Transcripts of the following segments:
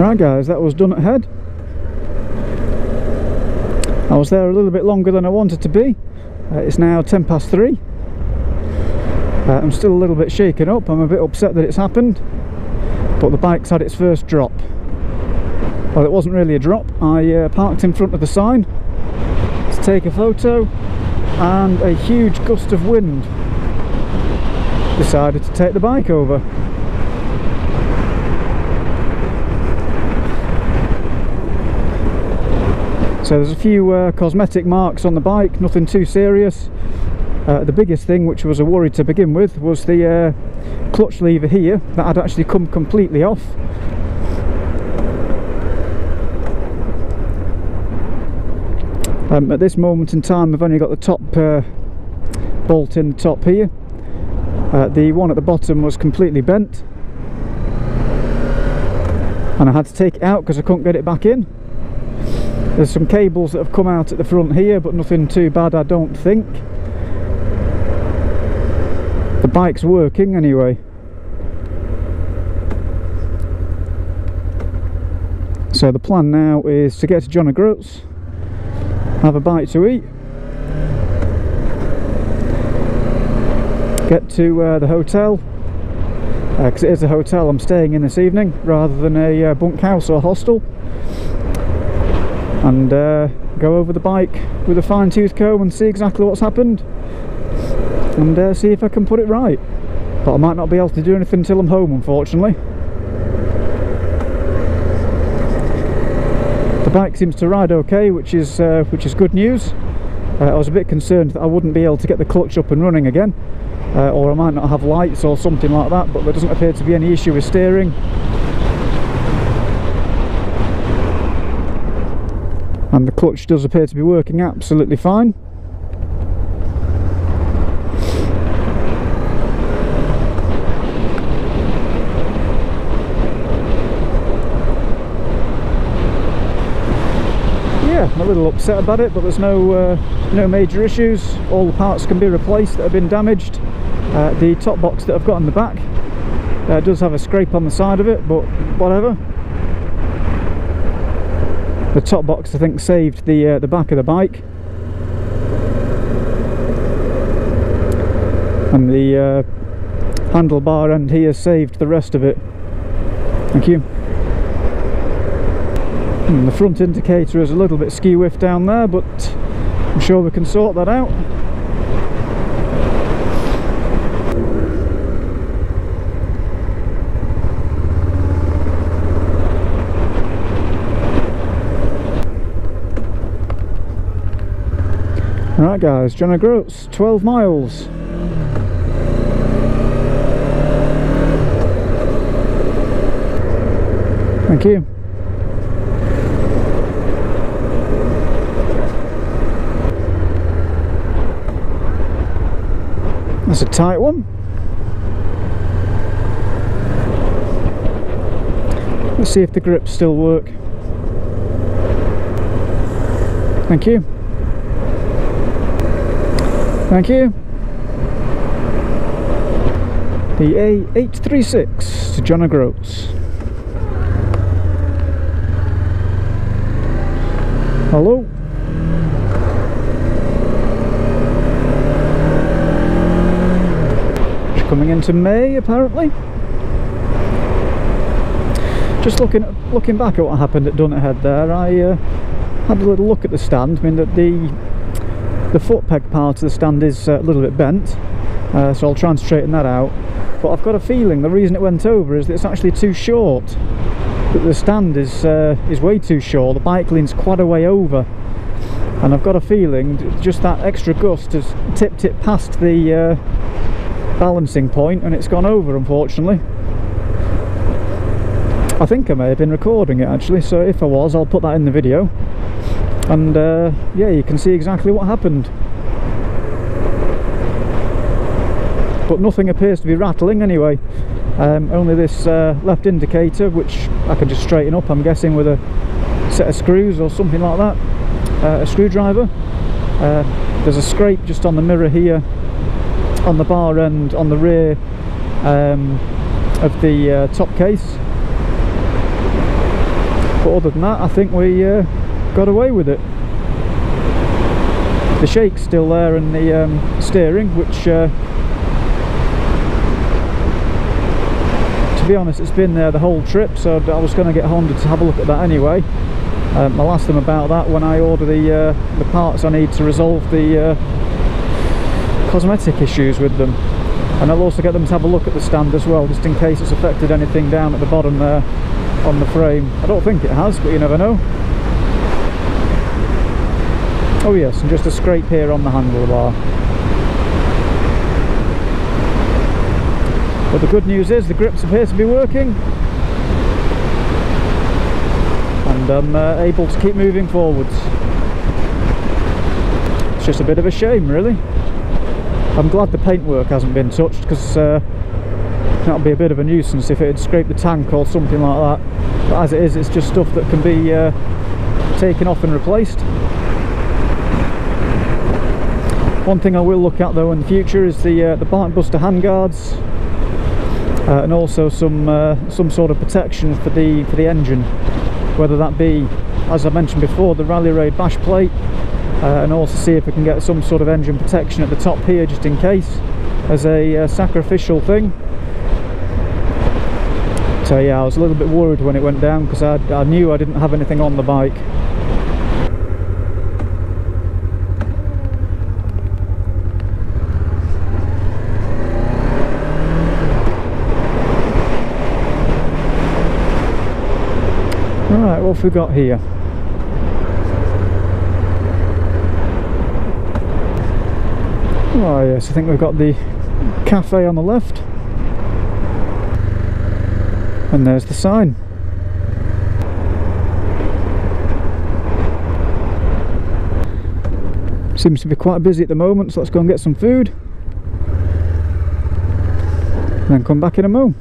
Right guys, that was Dunnet Head. I was there a little bit longer than I wanted to be. It's now 3:10. I'm still a little bit shaken up. I'm a bit upset that it's happened, but the bike's had its first drop. Well, it wasn't really a drop. I parked in front of the sign to take a photo, and a huge gust of wind decided to take the bike over. So there's a few cosmetic marks on the bike, nothing too serious. The biggest thing, which was a worry to begin with, was the clutch lever here that had actually come completely off. At this moment in time I've only got the top bolt in the top here. The one at the bottom was completely bent, and I had to take it out because I couldn't get it back in. There's some cables that have come out at the front here, but nothing too bad, I don't think. The bike's working anyway. So the plan now is to get to John O'Groats, have a bite to eat, get to the hotel, because it is a hotel I'm staying in this evening rather than a bunkhouse or hostel, and go over the bike with a fine-tooth comb and see exactly what's happened, and see if I can put it right. But I might not be able to do anything until I'm home, unfortunately. The bike seems to ride okay, which is good news. I was a bit concerned that I wouldn't be able to get the clutch up and running again, or I might not have lights or something like that, but there doesn't appear to be any issue with steering. And the clutch does appear to be working absolutely fine. Yeah, I'm a little upset about it, but there's no major issues. All the parts can be replaced that have been damaged. The top box that I've got in the back does have a scrape on the side of it, but whatever. The top box, I think, saved the back of the bike, and the handlebar end here saved the rest of it. Thank you. And the front indicator is a little bit skew-whiffed down there, but I'm sure we can sort that out. Right guys, John O'Groats, 12 miles. Thank you. That's a tight one. Let's see if the grips still work. Thank you. Thank you. The A836 to John O'Groats. Hello. It's coming into May apparently. Just looking back at what happened at Dunnet Head there, I had a little look at the stand. I mean that the foot peg part of the stand is a little bit bent, so I'll try and straighten that out. But I've got a feeling the reason it went over is that it's actually too short. That the stand is way too short. The bike leans quite a way over, and I've got a feeling just that extra gust has tipped it past the balancing point, and it's gone over, unfortunately. I think I may have been recording it actually, so if I was, I'll put that in the video. And yeah, you can see exactly what happened. But nothing appears to be rattling anyway. Only this left indicator, which I can just straighten up, I'm guessing with a set of screws or something like that, a screwdriver. There's a scrape just on the mirror here, on the bar end, on the rear of the top case. But other than that, I think we got away with it. The shake's still there in the steering, which to be honest, it's been there the whole trip, so I was going to get Honda to have a look at that anyway. I'll ask them about that when I order the parts I need to resolve the cosmetic issues with them. And I'll also get them to have a look at the stand as well, just in case it's affected anything down at the bottom there on the frame. I don't think it has, but you never know. Oh yes, and just a scrape here on the handlebar. But the good news is the grips appear to be working, and I'm able to keep moving forwards. It's just a bit of a shame, really. I'm glad the paintwork hasn't been touched, because that would be a bit of a nuisance if it had scraped the tank or something like that. But as it is, it's just stuff that can be taken off and replaced. One thing I will look at though in the future is the bike buster handguards, and also some sort of protection for the engine, whether that be, as I mentioned before, the Rally Raid bash plate. And also see if we can get some sort of engine protection at the top here, just in case, as a sacrificial thing. So yeah, I was a little bit worried when it went down, because I knew I didn't have anything on the bike. Alright, what have we got here? Oh yes, I think we've got the cafe on the left, and there's the sign. Seems to be quite busy at the moment, so let's go and get some food and then come back in a mo.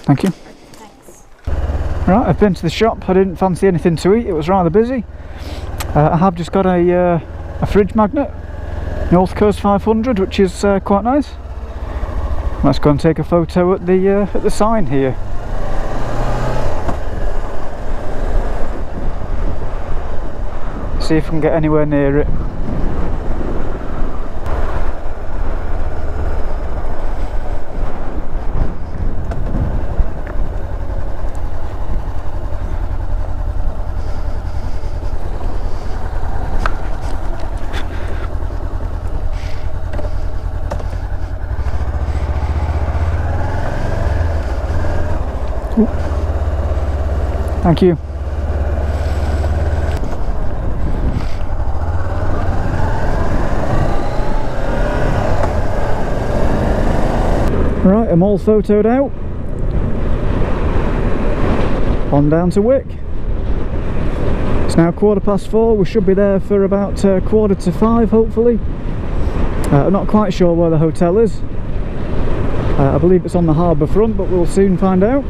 Thank you. Thanks. Right, I've been to the shop. I didn't fancy anything to eat, it was rather busy. I have just got a fridge magnet, North Coast 500, which is quite nice. Let's go and take a photo at the sign here. See if we can get anywhere near it. Thank you. Right, I'm all photoed out. On down to Wick. It's now 4:15. We should be there for about 4:45, hopefully. I'm not quite sure where the hotel is. I believe it's on the harbour front, but we'll soon find out.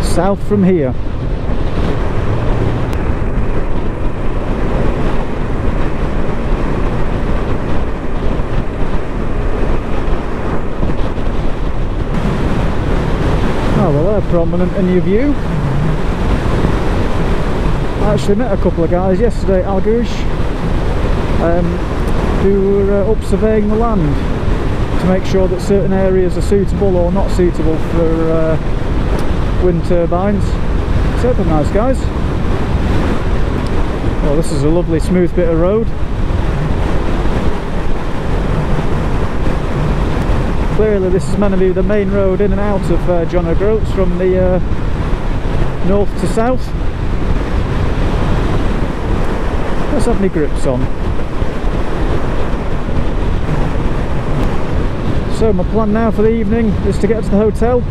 South from here. Oh well, they're prominent in your view. I actually met a couple of guys yesterday at Algush, who were up surveying the land to make sure that certain areas are suitable or not suitable for wind turbines. So they're nice guys. Well, this is a lovely smooth bit of road. Clearly this is meant to be the main road in and out of John O'Groats from the north to south. Let's have any grips on. So my plan now for the evening is to get to the hotel.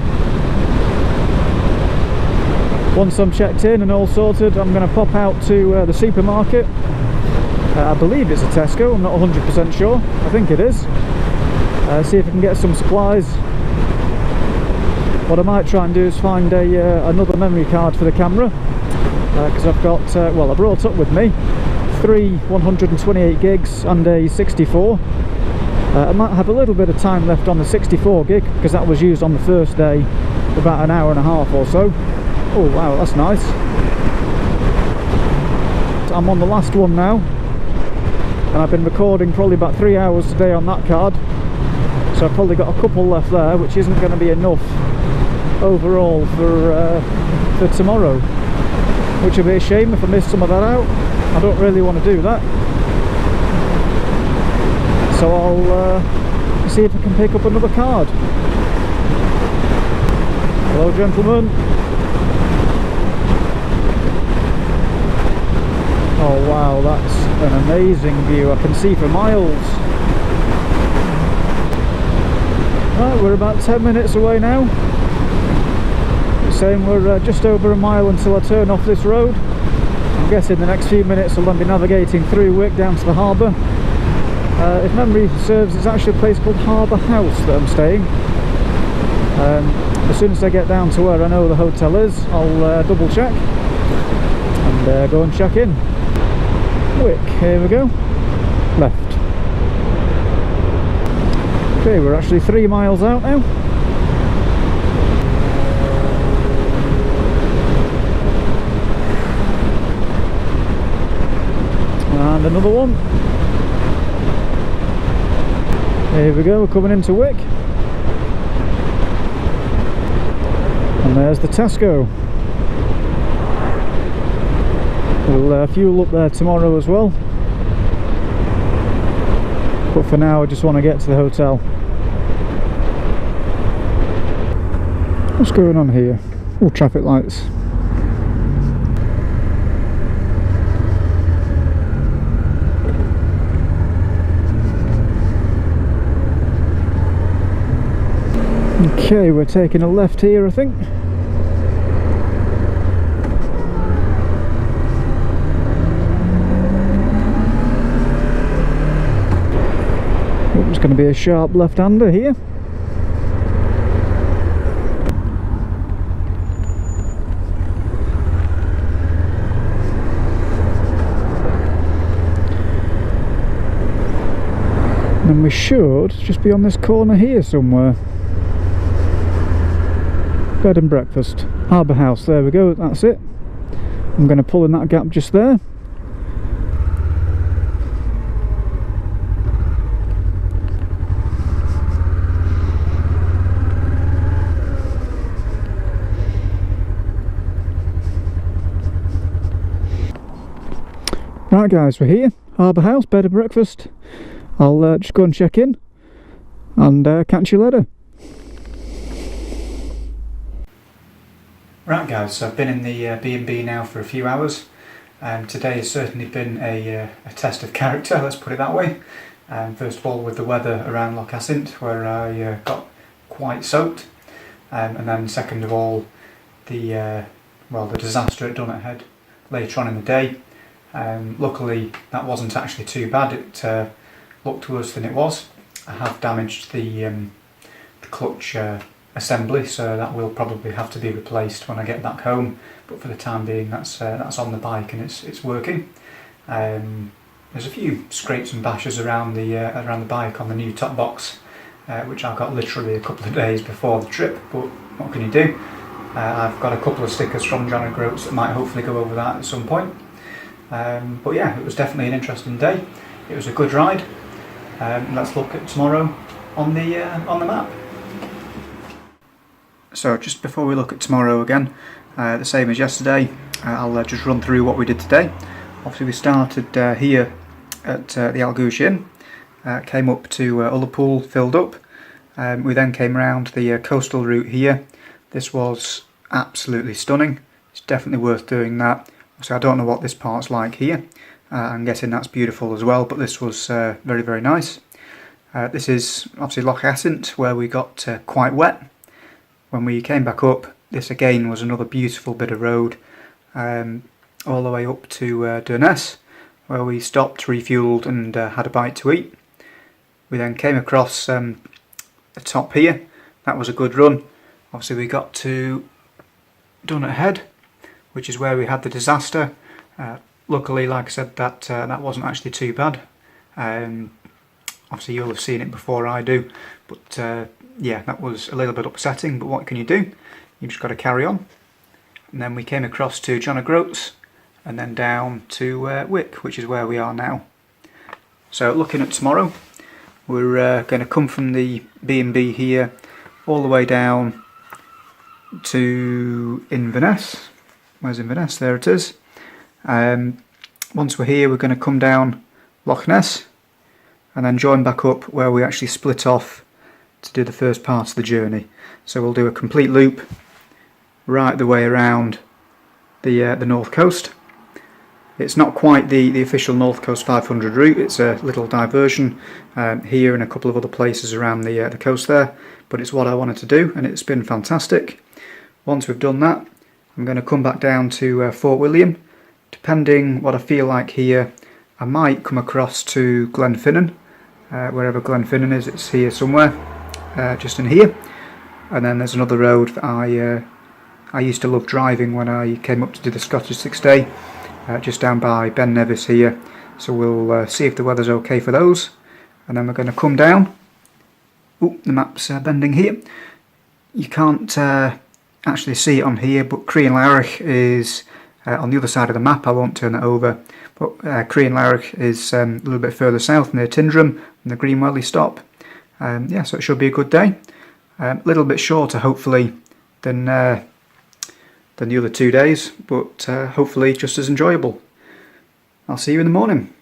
Once I'm checked in and all sorted, I'm going to pop out to the supermarket. I believe it's a Tesco, I'm not 100% sure. I think it is. See if I can get some supplies. What I might try and do is find another memory card for the camera, because I've got, well, I brought up with me 3 128 gigs and a 64. I might have a little bit of time left on the 64 gig because that was used on the first day, about an hour and a half or so. Oh wow, that's nice. I'm on the last one now, and I've been recording probably about 3 hours today on that card, so I've probably got a couple left there, which isn't going to be enough overall for tomorrow, which would be a shame if I missed some of that out. I don't really want to do that, so I'll see if I can pick up another card. Hello gentlemen. Oh wow, that's an amazing view. I can see for miles. Right, we're about 10 minutes away now. Saying we're just over a mile until I turn off this road. I'm guessing the next few minutes I'll then be navigating through Wick down to the harbour. If memory serves, it's actually a place called Harbour House that I'm staying. As soon as I get down to where I know the hotel is, I'll double check and go and check in. Wick, here we go, left. Okay, we're actually 3 miles out now. And another one. Here we go, we're coming into Wick. And there's the Tesco. We'll fuel up there tomorrow as well, but for now I just want to get to the hotel. What's going on here? Oh, traffic lights. Okay, we're taking a left here, I think. It's going to be a sharp left-hander here. And we should just be on this corner here somewhere. Bed and breakfast, Harbour House, there we go, that's it. I'm going to pull in that gap just there. Right guys, we're here, Harbour House, bed and breakfast. I'll just go and check in and catch you later. Right guys, so I've been in the B&B now for a few hours. Today has certainly been a test of character, let's put it that way. First of all with the weather around Loch Assynt, where I got quite soaked. And then second of all, the disaster at Dunnet Head later on in the day. Luckily that wasn't actually too bad, it looked worse than it was. I have damaged the clutch assembly, so that will probably have to be replaced when I get back home, but for the time being that's on the bike and it's working. There's a few scrapes and bashes around the bike on the new top box, which I got literally a couple of days before the trip, but what can you do? I've got a couple of stickers from John O'Groats that might hopefully go over that at some point. But yeah, it was definitely an interesting day. It was a good ride. Let's look at tomorrow on the map. So just before we look at tomorrow again, the same as yesterday, I'll just run through what we did today. Obviously we started here at the Algush Inn, came up to Ullapool, filled up. We then came around the coastal route here. This was absolutely stunning. It's definitely worth doing that. So I don't know what this part's like here. I'm guessing that's beautiful as well, but this was very, very nice. This is obviously Loch Assynt, where we got quite wet. When we came back up, this again was another beautiful bit of road, all the way up to Dunnet, where we stopped, refuelled and had a bite to eat. We then came across the top here. That was a good run. Obviously we got to Dunnet Head, which is where we had the disaster. luckily, like I said, that wasn't actually too bad. Obviously you'll have seen it before I do, but yeah, that was a little bit upsetting, but what can you do? You've just got to carry on. And then we came across to John O'Groats and then down to Wick, which is where we are now. So looking at tomorrow, we're going to come from the B&B here all the way down to Inverness. Where's Inverness? There it is. Once we're here, we're going to come down Loch Ness and then join back up where we actually split off to do the first part of the journey. So we'll do a complete loop right the way around the north coast. It's not quite the official North Coast 500 route, it's a little diversion here and a couple of other places around the coast there, but it's what I wanted to do and it's been fantastic. Once we've done that, I'm going to come back down to Fort William. Depending what I feel like here, I might come across to Glenfinnan, wherever Glenfinnan is, it's here somewhere, just in here. And then there's another road that I used to love driving when I came up to do the Scottish 6 Day, just down by Ben Nevis here. So we'll see if the weather's okay for those. And then we're going to come down. Oh, the map's bending here. You can't actually see it on here, but Crian Larach is on the other side of the map. I won't turn it over, but Crian Larach is a little bit further south near Tyndrum and the Greenwelly stop. Yeah, so it should be a good day. A little bit shorter hopefully than the other 2 days, but hopefully just as enjoyable. I'll see you in the morning.